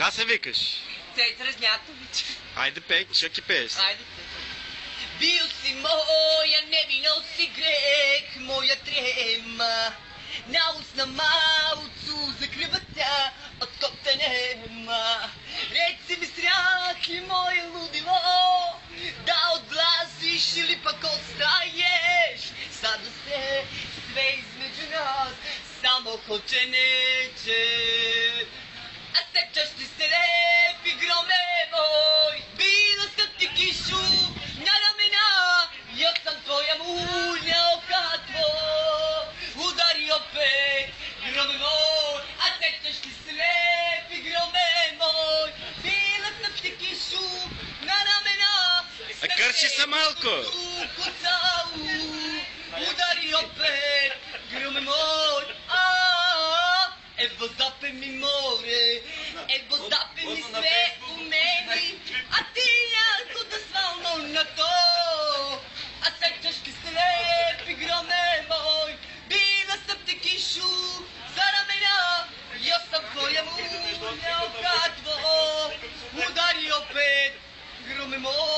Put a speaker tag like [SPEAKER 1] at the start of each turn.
[SPEAKER 1] Как се викаш?
[SPEAKER 2] Цецка Разнятович.
[SPEAKER 1] Айде пей, ще ки пееш.
[SPEAKER 2] Айде. Бил си моя, не ми носи грех, моя трема. На устна малцу закривата от коптенема. Реци ми страх и мое лудило, да отгласиш или пък остаеш. Сада се све измежду нас, само хоченече. А сепчаш ли се лепи громе мой, била съм ти кишу на рамена, я съм твоя муля окатво. Удари опет, громе мой, а сепчаш ли се лепи громе мой, била съм ти кишу на рамена.
[SPEAKER 1] Кърчи се малко!
[SPEAKER 2] Удари опет, громе мой, evo zape mi more, evo zape mi sve u meni, a ti jako da svalno na to. A sećaš ti se lepi grome moj, bila sam ti kišu za ramena, ja sam tvoja mulja oka tvo. Udari opet grome moj.